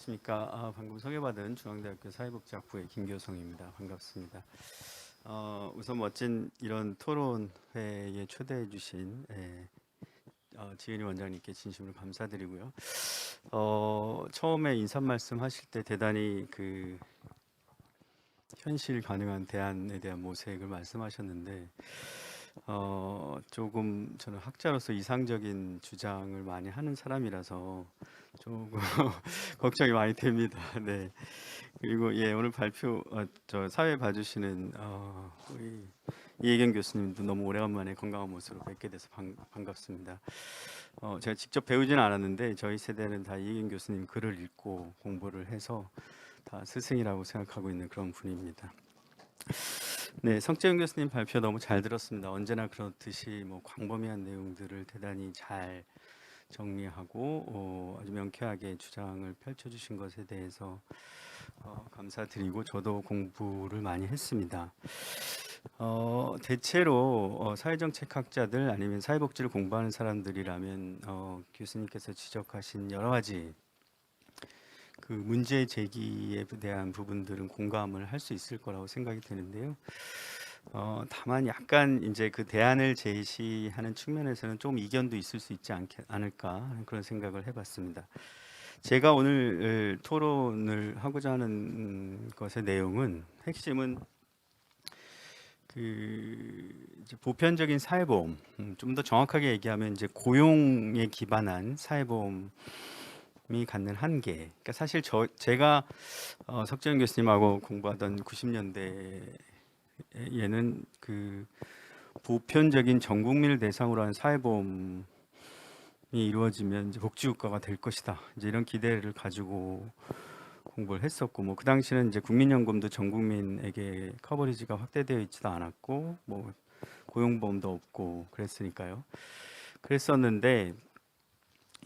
안녕하십니까. 방금 소개받은 중앙대학교 사회복지학부의 김교성입니다. 반갑습니다. 우선 멋진 이런 토론회에 초대해 주신 지은이 원장님께 진심으로 감사드리고요. 처음에 인사 말씀 하실 때 대단히 현실 가능한 대안에 대한 모색을 말씀하셨는데 조금 저는 학자로서 이상적인 주장을 많이 하는 사람이라서 조금 걱정이 많이 됩니다. 네. 그리고 오늘 발표 저 사회 봐주시는 우리 이혜경 교수님도 너무 오래간만에 건강한 모습으로 뵙게 돼서 반갑습니다. 제가 직접 배우지는 않았는데 저희 세대는 다 이혜경 교수님 글을 읽고 공부를 해서 다 스승이라고 생각하고 있는 그런 분입니다. 네, 성재윤 교수님 발표 너무 잘 들었습니다. 언제나 그렇듯이 뭐 광범위한 내용들을 대단히 잘 정리하고 아주 명쾌하게 주장을 펼쳐주신 것에 대해서 감사드리고 저도 공부를 많이 했습니다. 대체로 사회정책학자들 아니면 사회복지를 공부하는 사람들이라면 교수님께서 지적하신 여러 가지 그 문제 제기에 대한 부분들은 공감을 할 수 있을 거라고 생각이 되는데요. 다만 약간 이제 그 대안을 제시하는 측면에서는 좀 이견도 있을 수 있지 않을까 하는 그런 생각을 해봤습니다. 제가 오늘 토론을 하고자 하는 것의 내용은 핵심은 이제 보편적인 사회보험, 좀 더 정확하게 얘기하면 이제 고용에 기반한 사회보험이 갖는 한계. 그러니까 사실 제가 석재현 교수님하고 공부하던 90년대 얘는 그 보편적인 전 국민을 대상으로 한 사회보험이 이루어지면 이제 복지국가가 될 것이다. 이제 이런 기대를 가지고 공부를 했었고, 뭐 그 당시는 이제 국민연금도 전 국민에게 커버리지가 확대되어 있지도 않았고, 뭐 고용보험도 없고 그랬으니까요. 그랬었는데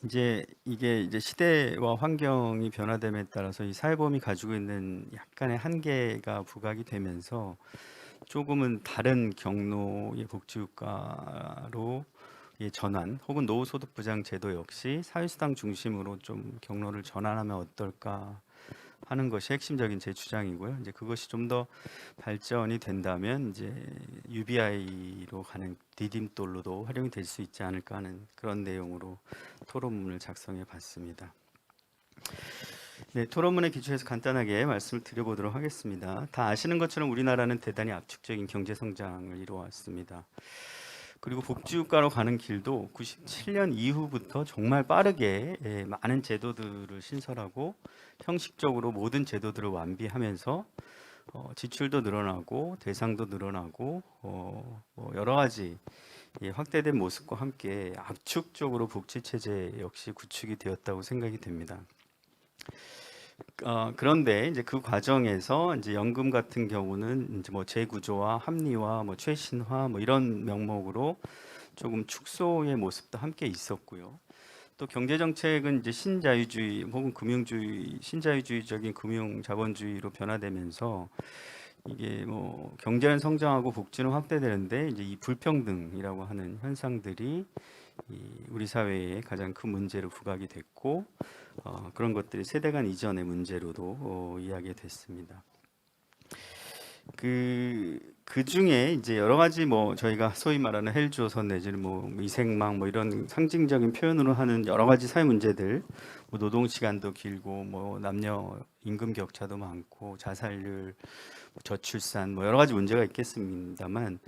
이제 이게 이제 시대와 환경이 변화됨에 따라서 이 사회보험이 가지고 있는 약간의 한계가 부각이 되면서 조금은 다른 경로의 복지국가로 전환 혹은 노후소득보장 제도 역시 사회수당 중심으로 좀 경로를 전환하면 어떨까 하는 것이 핵심적인 제 주장이고요. 이제 그것이 좀 더 발전이 된다면 이제 UBI로 가는 디딤돌로도 활용이 될 수 있지 않을까 하는 그런 내용으로 토론문을 작성해 봤습니다. 네, 토론문에 기초해서 간단하게 말씀을 드려보도록 하겠습니다. 다 아시는 것처럼 우리나라는 대단히 압축적인 경제 성장을 이루어왔습니다. 그리고 복지국가로 가는 길도 97년 이후부터 정말 빠르게 많은 제도들을 신설하고 형식적으로 모든 제도들을 완비하면서 지출도 늘어나고 대상도 늘어나고 뭐 여러 가지 확대된 모습과 함께 압축적으로 복지 체제 역시 구축이 되었다고 생각이 됩니다. 그런데 이제 그 과정에서 이제 연금 같은 경우는 이제 뭐 재구조화, 합리화, 뭐 최신화 뭐 이런 명목으로 조금 축소의 모습도 함께 있었고요. 또 경제 정책은 이제 신자유주의 혹은 금융주의, 신자유주의적인 금융 자본주의로 변화되면서 이게 뭐 경제는 성장하고 복지는 확대되는데 이제 이 불평등이라고 하는 현상들이 우리 사회의 가장 큰 문제로 부각이 됐고 그런 것들이 세대 간 이전의 문제로도 이야기가 됐습니다. 그 중에 이제 여러 가지 뭐 저희가 소위 말하는 헬조선 내지는 뭐 미생망 뭐 이런 상징적인 표현으로 하는 여러 가지 사회 문제들, 뭐 노동 시간도 길고 뭐 남녀 임금 격차도 많고 자살률, 저출산 뭐 여러 가지 문제가 있겠습니다만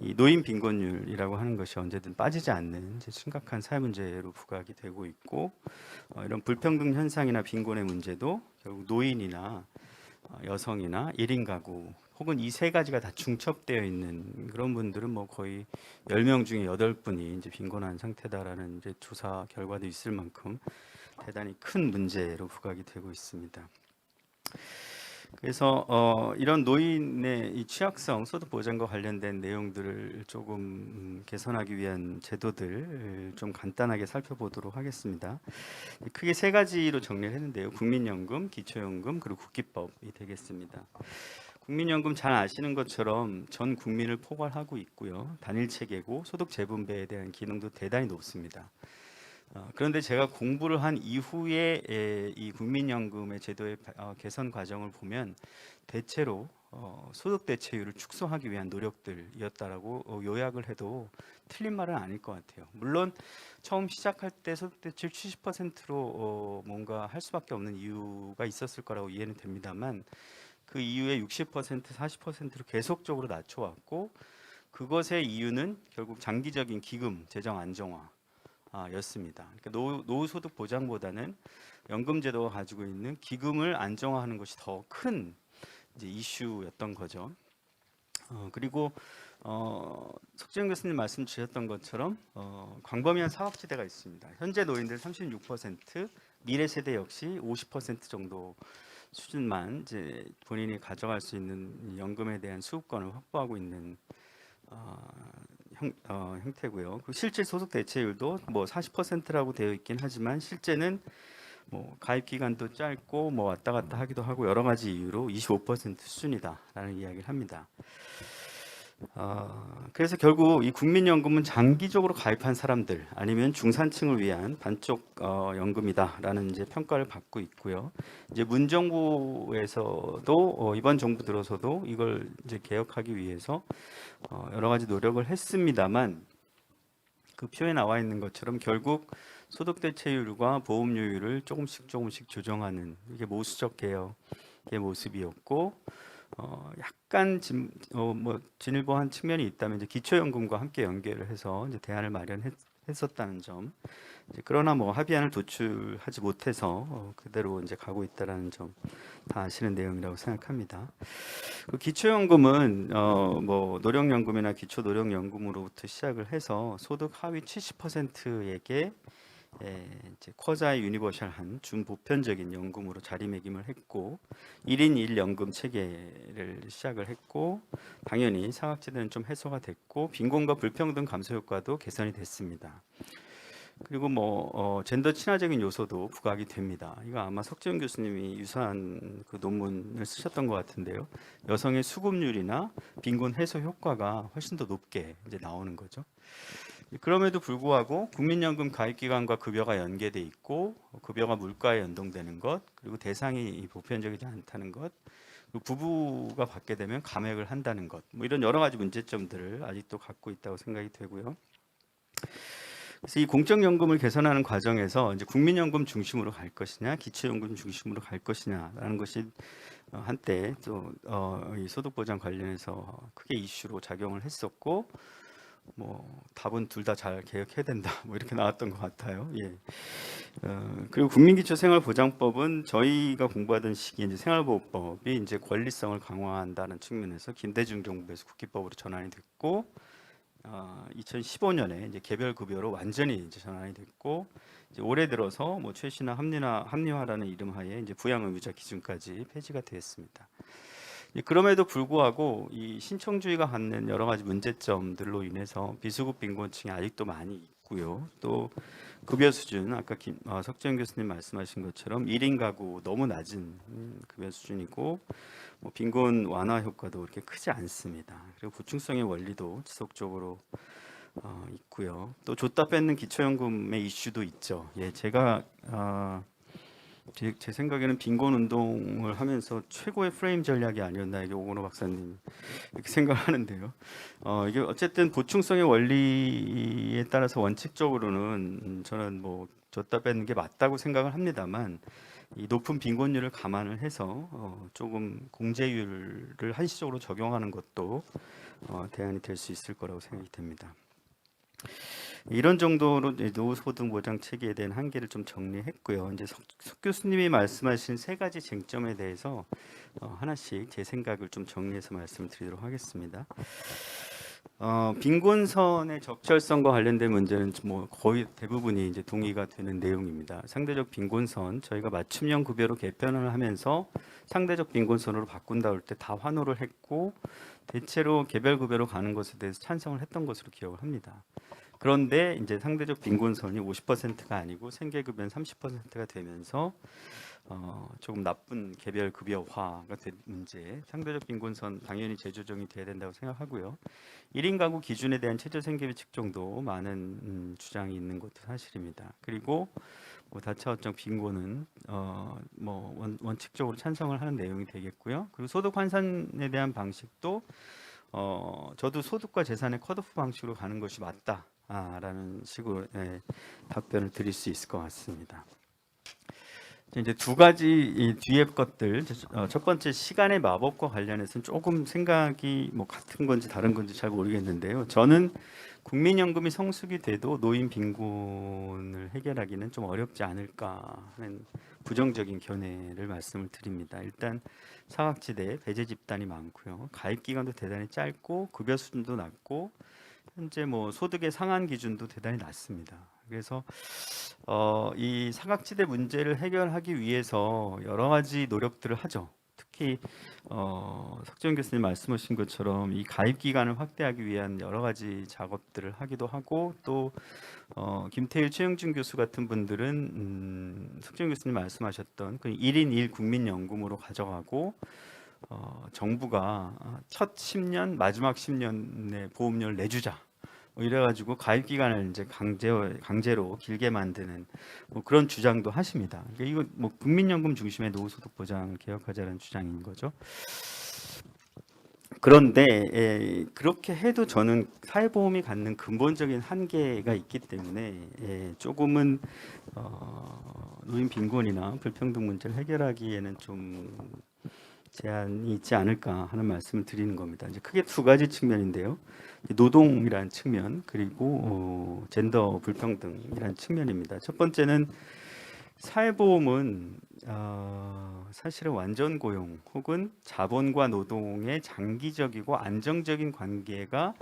이 노인 빈곤율이라고 하는 것이 언제든 빠지지 않는 심각한 사회 문제로 부각이 되고 있고 이런 불평등 현상이나 빈곤의 문제도 결국 노인이나 여성이나 1인 가구 혹은 이 세 가지가 다 중첩되어 있는 그런 분들은 뭐 거의 10명 중에 8분이 이제 빈곤한 상태다라는 이제 조사 결과도 있을 만큼 대단히 큰 문제로 부각이 되고 있습니다. 그래서 이런 노인의 이 취약성 소득 보장과 관련된 내용들을 조금 개선하기 위한 제도들 좀 간단하게 살펴보도록 하겠습니다. 크게 세 가지로 정리를 했는데요. 국민연금, 기초연금, 그리고 국기법이 되겠습니다. 국민연금 잘 아시는 것처럼 전 국민을 포괄하고 있고요. 단일 체계고 소득 재분배에 대한 기능도 대단히 높습니다. 그런데 제가 공부를 한 이후에 이 국민연금의 제도의 개선 과정을 보면 대체로 소득 대체율을 축소하기 위한 노력들이었다라고 요약을 해도 틀린 말은 아닐 것 같아요. 물론 처음 시작할 때 소득 대체율 70%로 뭔가 할 수밖에 없는 이유가 있었을 거라고 이해는 됩니다만 그 이후에 60%, 40%로 계속적으로 낮춰왔고 그것의 이유는 결국 장기적인 기금 재정 안정화 였습니다. 그러니까 노후소득 보장보다는 연금제도가 가지고 있는 기금을 안정화하는 것이 더 큰 이슈였던 거죠. 그리고 석재영 교수님 말씀 주셨던 것처럼 광범위한 사각지대가 있습니다. 현재 노인들 36%, 미래 세대 역시 50% 정도 수준만 이제 본인이 가져갈 수 있는 연금에 대한 수급권을 확보하고 있는 형태고요. 그 실질 소득 대체율도 뭐 40%라고 되어 있긴 하지만 실제는 뭐 가입 기간도 짧고 뭐 왔다 갔다 하기도 하고 여러 가지 이유로 25% 수준이다라는 이야기를 합니다. 그래서 결국 이 국민연금은 장기적으로 가입한 사람들 아니면 중산층을 위한 반쪽 연금이다라는 이제 평가를 받고 있고요. 이제 문정부에서도 이번 정부 들어서도 이걸 이제 개혁하기 위해서 여러 가지 노력을 했습니다만 그 표에 나와 있는 것처럼 결국 소득 대체율과 보험료율을 조금씩 조정하는 이게 모수적 개혁의 모습이었고 약간 진일보한 측면이 있다면 이제 기초연금과 함께 연계를 해서 이제 대안을 마련했었다는 점. 그러나 뭐 합의안을 도출하지 못해서 그대로 이제 가고 있다라는 점 다 아시는 내용이라고 생각합니다. 그 기초연금은 뭐 노령연금이나 기초노령연금으로부터 시작을 해서 소득 하위 70%에게 이제 쿼자이 유니버셜한 준보편적인 연금으로 자리매김을 했고 1인 1연금 체계를 시작을 했고 당연히 사각지대는 좀 해소가 됐고 빈곤과 불평등 감소 효과도 개선이 됐습니다. 그리고 뭐 젠더 친화적인 요소도 부각이 됩니다. 이거 아마 석재훈 교수님이 유사한 그 논문을 쓰셨던 것 같은데요. 여성의 수급률이나 빈곤 해소 효과가 훨씬 더 높게 이제 나오는 거죠. 그럼에도 불구하고 국민연금 가입 기간과 급여가 연계돼 있고 급여가 물가에 연동되는 것, 그리고 대상이 보편적이지 않다는 것, 그리고 부부가 받게 되면 감액을 한다는 것, 뭐 이런 여러 가지 문제점들을 아직도 갖고 있다고 생각이 되고요. 그래서 이 공적연금을 개선하는 과정에서 이제 국민연금 중심으로 갈 것이냐, 기초연금 중심으로 갈 것이냐라는 것이 한때 또 이 소득보장 관련해서 크게 이슈로 작용을 했었고, 뭐 답은 둘 다 잘 개혁해야 된다, 뭐 이렇게 나왔던 것 같아요. 예. 그리고 국민기초생활보장법은 저희가 공부하던 시기에 이제 생활보호법이 이제 권리성을 강화한다는 측면에서 김대중 정부에서 국기법으로 전환이 됐고. 2015년에 이제 개별 급여로 완전히 이제 전환이 됐고 이제 올해 들어서 뭐 최신화 합리화라는 이름하에 이제 부양 의무자 기준까지 폐지가 되었습니다. 그럼에도 불구하고 이 신청주의가 갖는 여러 가지 문제점들로 인해서 비수급 빈곤층이 아직도 많이 있고요. 또 급여 수준 아까 석재현 교수님 말씀하신 것처럼 1인 가구 너무 낮은 급여 수준이고 뭐 빈곤 완화 효과도 그렇게 크지 않습니다. 그리고 구충성의 원리도 지속적으로 있고요. 또 줬다 뺏는 기초연금의 이슈도 있죠. 예, 제가 제 생각에는 빈곤 운동을 하면서 최고의 프레임 전략이 아니었나 이게 오건호 박사님 이렇게 생각하는데요. 이게 어쨌든 보충성의 원리에 따라서 원칙적으로는 저는 뭐 줬다 뺏는 게 맞다고 생각을 합니다만 이 높은 빈곤율을 감안을 해서 조금 공제율을 한시적으로 적용하는 것도 대안이 될 수 있을 거라고 생각이 됩니다. 이런 정도로 노후소득 보장 체계에 대한 한계를 좀 정리했고요. 이제 석 교수님이 말씀하신 세 가지 쟁점에 대해서 하나씩 제 생각을 좀 정리해서 말씀을 드리도록 하겠습니다. 빈곤선의 적절성과 관련된 문제는 뭐 거의 대부분이 이제 동의가 되는 내용입니다. 상대적 빈곤선 저희가 맞춤형 급여로 개편을 하면서 상대적 빈곤선으로 바꾼다 할 때 다 환호를 했고 대체로 개별 급여로 가는 것에 대해서 찬성을 했던 것으로 기억을 합니다. 그런데 이제 상대적 빈곤선이 50%가 아니고 생계급여는 30%가 되면서 조금 나쁜 개별 급여화가 된 문제, 상대적 빈곤선 당연히 재조정이 돼야 된다고 생각하고요. 1인 가구 기준에 대한 최저 생계비 측정도 많은 주장이 있는 것도 사실입니다. 그리고 뭐 다차원적 빈곤은 뭐 원칙적으로 찬성을 하는 내용이 되겠고요. 그리고 소득 환산에 대한 방식도 저도 소득과 재산의 컷오프 방식으로 가는 것이 맞다라는 식으로 답변을 드릴 수 있을 것 같습니다. 이제 두 가지 이 뒤에 것들, 첫 번째 시간의 마법과 관련해서는 조금 생각이 뭐 같은 건지 다른 건지 잘 모르겠는데요. 저는 국민연금이 성숙이 돼도 노인 빈곤을 해결하기는 좀 어렵지 않을까 하는 부정적인 견해를 말씀을 드립니다. 일단 사각지대에 배제 집단이 많고요. 가입 기간도 대단히 짧고 급여 수준도 낮고 현재 뭐 소득의 상한 기준도 대단히 낮습니다. 그래서 이 사각지대 문제를 해결하기 위해서 여러 가지 노력들을 하죠. 특히 석재현 교수님 말씀하신 것처럼 이 가입 기간을 확대하기 위한 여러 가지 작업들을 하기도 하고 또 김태일 최영준 교수 같은 분들은 석재현 교수님 말씀하셨던 그 1인 1 국민연금으로 가져가고 정부가 첫 10년 마지막 10년의 보험료를 내주자. 뭐 이래가지고 가입 기간을 이제 강제로 길게 만드는 뭐 그런 주장도 하십니다. 그러니까 이거 뭐 국민연금 중심의 노후소득 보장을 개혁하자는 주장인 거죠. 그런데 그렇게 해도 저는 사회보험이 갖는 근본적인 한계가 있기 때문에 조금은 노인 빈곤이나 불평등 문제를 해결하기에는 좀 제한이 있지 않을까 하는 말씀을 드리는 겁니다. 이제 크게 두 가지 측면인데요. 노동이라는 측면 그리고 젠더 불평등이라는 측면입니다. 첫 번째는 사회보험은 사실은 완전 고용 혹은 자본과 노동의 장기적이고 안정적인 관계가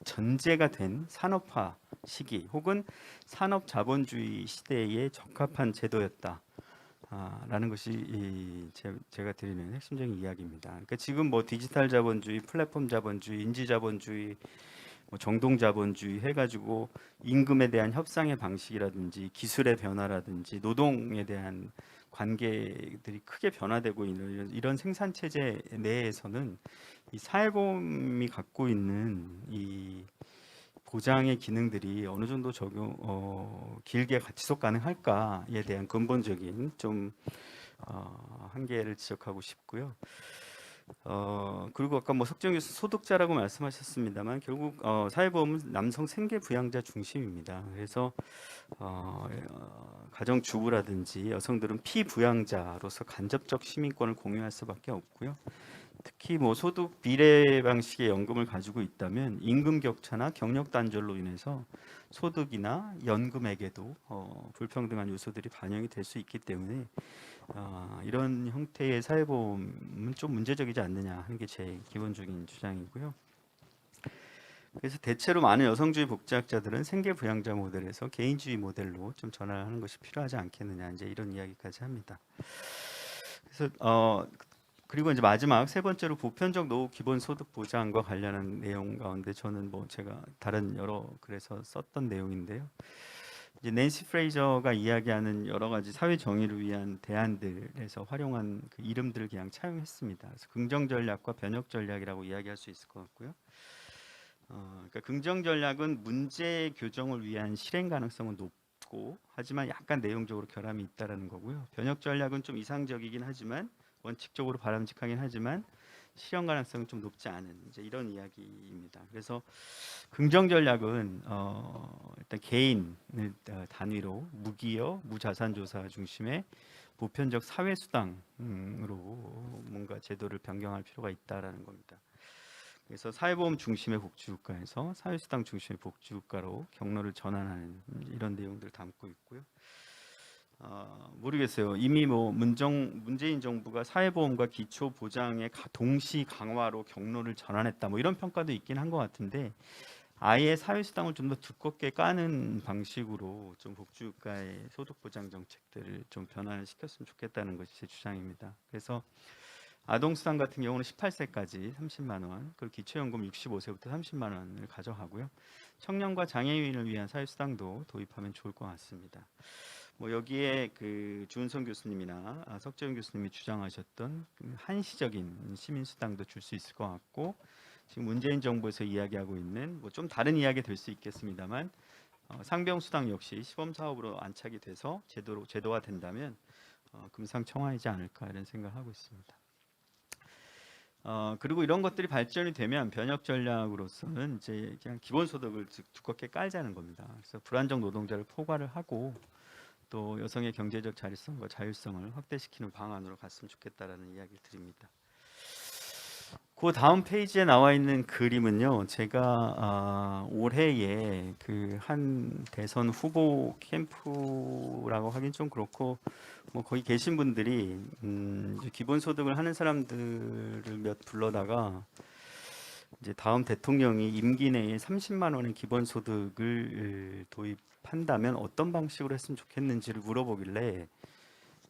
전제가 된 산업화 시기 혹은 산업 자본주의 시대에 적합한 제도였다. 라는 것이 제가 드리는 핵심적인 이야기입니다. 그러니까 지금 뭐 디지털 자본주의, 플랫폼 자본주의, 인지 자본주의, 뭐 정동 자본주의 해가지고 임금에 대한 협상의 방식이라든지 기술의 변화라든지 노동에 대한 관계들이 크게 변화되고 있는 이런 생산 체제 내에서는 이 사회보험이 갖고 있는 이 보장의 기능들이 어느 정도 길게 지속 가능할까에 대한 근본적인 좀 한계를 지적하고 싶고요. 그리고 아까 뭐 석정 교수 소득자라고 말씀하셨습니다만 결국 사회보험은 남성 생계 부양자 중심입니다. 그래서 가정주부라든지 여성들은 피부양자로서 간접적 시민권을 공유할 수밖에 없고요. 특히 뭐 소득 비례 방식의 연금을 가지고 있다면 임금 격차나 경력 단절로 인해서 소득이나 연금액에도 불평등한 요소들이 반영이 될 수 있기 때문에 이런 형태의 사회보험은 좀 문제적이지 않느냐 하는 게 제 기본적인 주장이고요. 그래서 대체로 많은 여성주의 복지학자들은 생계부양자 모델에서 개인주의 모델로 좀 전환하는 것이 필요하지 않겠느냐 이제 이런 이야기까지 합니다. 그래서 그리고 이제 마지막 세 번째로 보편적 노후 기본소득 보장과 관련한 내용 가운데 저는 뭐 제가 다른 여러 글에서 썼던 내용인데요. 이제 낸시 프레이저가 이야기하는 여러 가지 사회 정의를 위한 대안들에서 활용한 그 이름들을 그냥 차용했습니다. 그래서 긍정 전략과 변혁 전략이라고 이야기할 수 있을 것 같고요. 그러니까 긍정 전략은 문제 교정을 위한 실행 가능성은 높고 하지만 약간 내용적으로 결함이 있다라는 거고요. 변혁 전략은 좀 이상적이긴 하지만 원칙적으로 바람직하긴 하지만 실현 가능성이 좀 높지 않은 이제 이런 이야기입니다. 그래서 긍정 전략은 일단 개인을 단위로 무기여 무자산 조사 중심의 보편적 사회 수당으로 뭔가 제도를 변경할 필요가 있다라는 겁니다. 그래서 사회보험 중심의 복지국가에서 사회수당 중심의 복지국가로 경로를 전환하는 이런 내용들을 담고 있고요. 모르겠어요. 이미 뭐 문재인 정부가 사회보험과 기초보장의 동시 강화로 경로를 전환했다. 뭐 이런 평가도 있긴 한 것 같은데 아예 사회수당을 좀 더 두껍게 까는 방식으로 좀 복지국가의 소득보장 정책들을 좀 변화를 시켰으면 좋겠다는 것이 제 주장입니다. 그래서 아동수당 같은 경우는 18세까지 30만 원, 그리고 기초연금 65세부터 30만 원을 가져가고요. 청년과 장애인을 위한 사회수당도 도입하면 좋을 것 같습니다. 뭐 여기에 그 주은성 교수님이나 석재훈 교수님이 주장하셨던 그 한시적인 시민수당도 줄 수 있을 것 같고, 지금 문재인 정부에서 이야기하고 있는 뭐 좀 다른 이야기 될 수 있겠습니다만 상병수당 역시 시범 사업으로 안착이 돼서 제도화 된다면 금상첨화이지 않을까 이런 생각을 하고 있습니다. 그리고 이런 것들이 발전이 되면 변혁 전략으로서는 이제 그냥 기본소득을 두껍게 깔자는 겁니다. 그래서 불안정 노동자를 포괄을 하고 또 여성의 경제적 자립성과 자율성을 확대시키는 방안으로 갔으면 좋겠다라는 이야기를 드립니다. 그 다음 페이지에 나와 있는 그림은요, 제가 올해에 그 한 대선 후보 캠프라고 하긴 좀 그렇고, 뭐 거기 계신 분들이 이제 기본소득을 하는 사람들을 몇 불러다가 이제 다음 대통령이 임기 내에 30만 원의 기본소득을 도입한다면 어떤 방식으로 했으면 좋겠는지를 물어보길래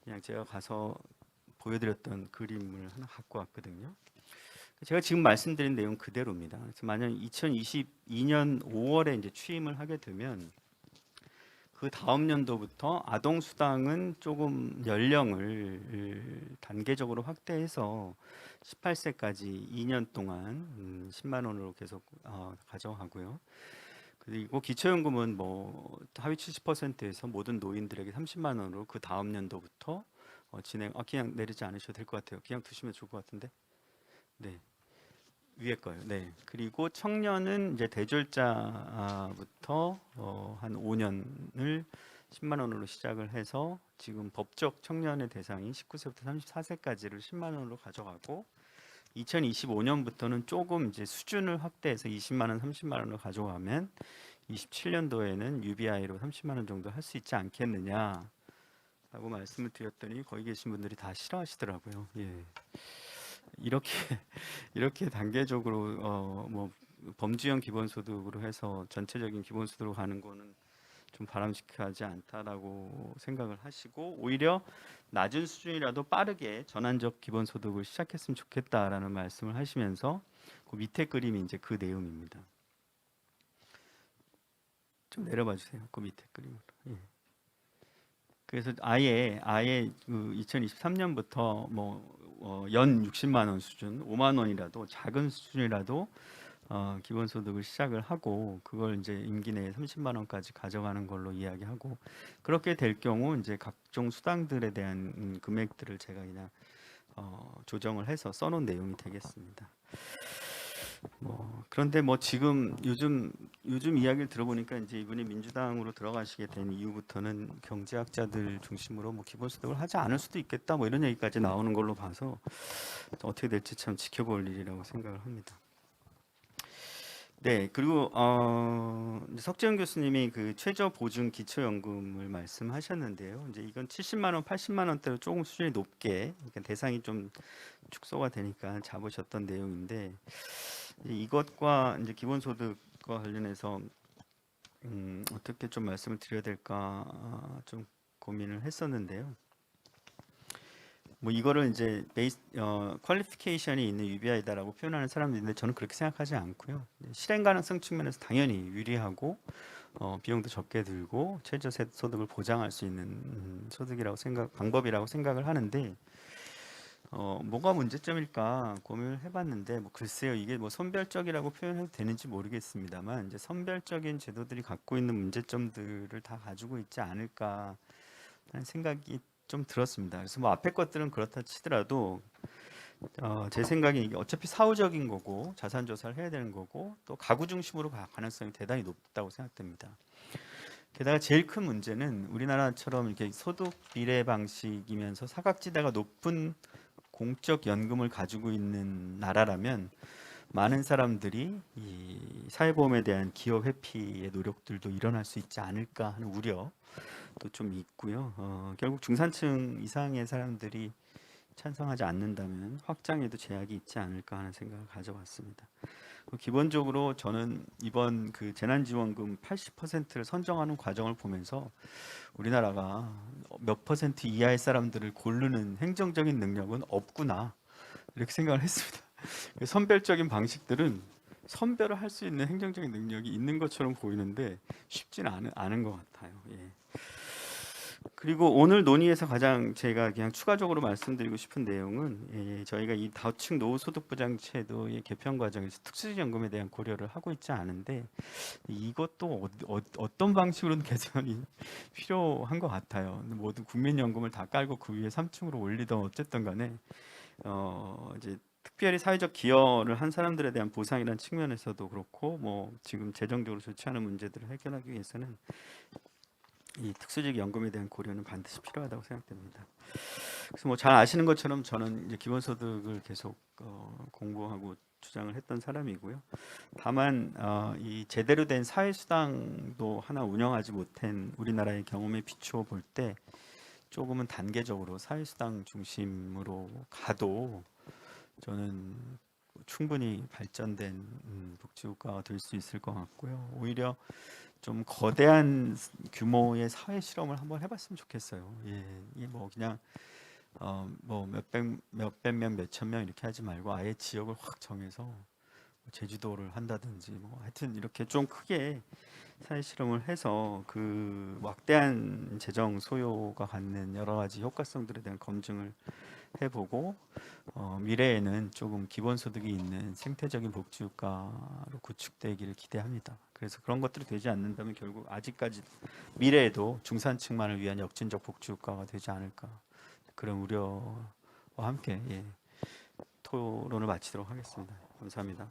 그냥 제가 가서 보여드렸던 그림을 하나 갖고 왔거든요. 제가 지금 말씀드린 내용 그대로입니다. 그래서 만약 2022년 5월에 이제 취임을 하게 되면 그 다음 연도부터 아동 수당은 조금 연령을 단계적으로 확대해서 18세까지 2년 동안 10만 원으로 계속 가져가고요. 그리고 기초연금은 뭐 하위 70%에서 모든 노인들에게 30만 원으로 그 다음 연도부터 진행. 그냥 내리지 않으셔도 될 것 같아요. 그냥 두시면 좋을 것 같은데. 네. 위에 거요. 네. 그리고 청년은 이제 대졸자부터 한 5년을 10만 원으로 시작을 해서 지금 법적 청년의 대상이 19세부터 34세까지를 10만 원으로 가져가고 2025년부터는 조금 이제 수준을 확대해서 20만 원, 30만 원을 가져가면 27년도에는 UBI로 30만 원 정도 할 수 있지 않겠느냐라고 말씀을 드렸더니 거기 계신 분들이 다 싫어하시더라고요. 예. 이렇게 이렇게 단계적으로 뭐 범주형 기본소득으로 해서 전체적인 기본소득으로 가는 거는 좀 바람직하지 않다라고 생각을 하시고 오히려 낮은 수준이라도 빠르게 전환적 기본소득을 시작했으면 좋겠다라는 말씀을 하시면서 그 밑에 그림이 이제 그 내용입니다. 좀 내려봐 주세요. 그 밑에 그림으로. 예. 그래서 아예 그 2023년부터 뭐 연 60만 원 수준, 5만 원이라도 작은 수준이라도 기본소득을 시작을 하고 그걸 이제 임기 내에 30만 원까지 가져가는 걸로 이야기하고 그렇게 될 경우 이제 각종 수당들에 대한 금액들을 제가 그냥 조정을 해서 써놓은 내용이 되겠습니다. 그런데 뭐 지금 요즘 이야기를 들어보니까 이제 이분이 민주당으로 들어가시게 된 이후부터는 경제학자들 중심으로 뭐 기본소득을 하지 않을 수도 있겠다 뭐 이런 얘기까지 나오는 걸로 봐서 어떻게 될지 참 지켜볼 일이라고 생각을 합니다. 네, 그리고 석재훈 교수님이 그 최저 보증 기초연금을 말씀하셨는데요. 이제 이건 70만 원, 80만 원대로 조금 수준이 높게, 그러니까 대상이 좀 축소가 되니까 잡으셨던 내용인데 이것과 이제 기본소득과 관련해서 어떻게 좀 말씀을 드려야 될까 좀 고민을 했었는데요. 뭐 이거를 이제 퀄리피케이션이 있는 UBI다라고 표현하는 사람들인데 저는 그렇게 생각하지 않고요. 실행 가능성 측면에서 당연히 유리하고 비용도 적게 들고 최저 소득을 보장할 수 있는 방법이라고 생각을 하는데 뭐가 문제점일까 고민을 해봤는데 뭐 글쎄요 이게 뭐 선별적이라고 표현해도 되는지 모르겠습니다만 이제 선별적인 제도들이 갖고 있는 문제점들을 다 가지고 있지 않을까 하는 생각이 좀 들었습니다. 그래서 뭐 앞에 것들은 그렇다 치더라도 제 생각에 이게 어차피 사후적인 거고 자산 조사를 해야 되는 거고 또 가구 중심으로 갈 가능성이 대단히 높다고 생각됩니다. 게다가 제일 큰 문제는 우리나라처럼 이렇게 소득 비례 방식이면서 사각지대가 높은 공적 연금을 가지고 있는 나라라면 많은 사람들이 이 사회보험에 대한 기업 회피의 노력들도 일어날 수 있지 않을까 하는 우려도 좀 있고요. 결국 중산층 이상의 사람들이 찬성하지 않는다면 확장에도 제약이 있지 않을까 하는 생각을 가져봤습니다. 기본적으로 저는 이번 그 재난지원금 80%를 선정하는 과정을 보면서 우리나라가 몇 퍼센트 이하의 사람들을 고르는 행정적인 능력은 없구나 이렇게 생각을 했습니다. 선별적인 방식들은 선별을 할 수 있는 행정적인 능력이 있는 것처럼 보이는데 쉽지는 않은 것 같아요. 예. 그리고 오늘 논의에서 가장 제가 그냥 추가적으로 말씀드리고 싶은 내용은 저희가 이 다층 노후소득보장제도의 개편 과정에서 특수연금에 대한 고려를 하고 있지 않은데 이것도 어떤 방식으로든 개선이 필요한 것 같아요. 모든 국민연금을 다 깔고 그 위에 3층으로 올리던 어쨌든 간에 이제 특별히 사회적 기여를 한 사람들에 대한 보상이라는 측면에서도 그렇고 뭐 지금 재정적으로 좋지 않은 문제들을 해결하기 위해서는 이 특수직 연금에 대한 고려는 반드시 필요하다고 생각됩니다. 그래서 뭐 잘 아시는 것처럼 저는 이제 기본소득을 계속 공부하고 주장을 했던 사람이고요. 다만 이 제대로 된 사회수당도 하나 운영하지 못한 우리나라의 경험에 비추어 볼 때 조금은 단계적으로 사회수당 중심으로 가도 저는 충분히 발전된 복지국가가 될 수 있을 것 같고요. 오히려 좀 거대한 규모의 사회 실험을 한번 해봤으면 좋겠어요. 예, 이게 뭐 그냥 뭐 몇백 명, 몇천 명 이렇게 하지 말고 아예 지역을 확 정해서 제주도를 한다든지 뭐 하여튼 이렇게 좀 크게 사회 실험을 해서 그 막대한 재정 소요가 갖는 여러 가지 효과성들에 대한 검증을 해보고 미래에는 조금 기본소득이 있는 생태적인 복지국가로 구축되기를 기대합니다. 그래서 그런 것들이 되지 않는다면 결국 아직까지 미래에도 중산층만을 위한 역진적 복지국가가 되지 않을까 그런 우려와 함께 토론을 마치도록 하겠습니다. 감사합니다.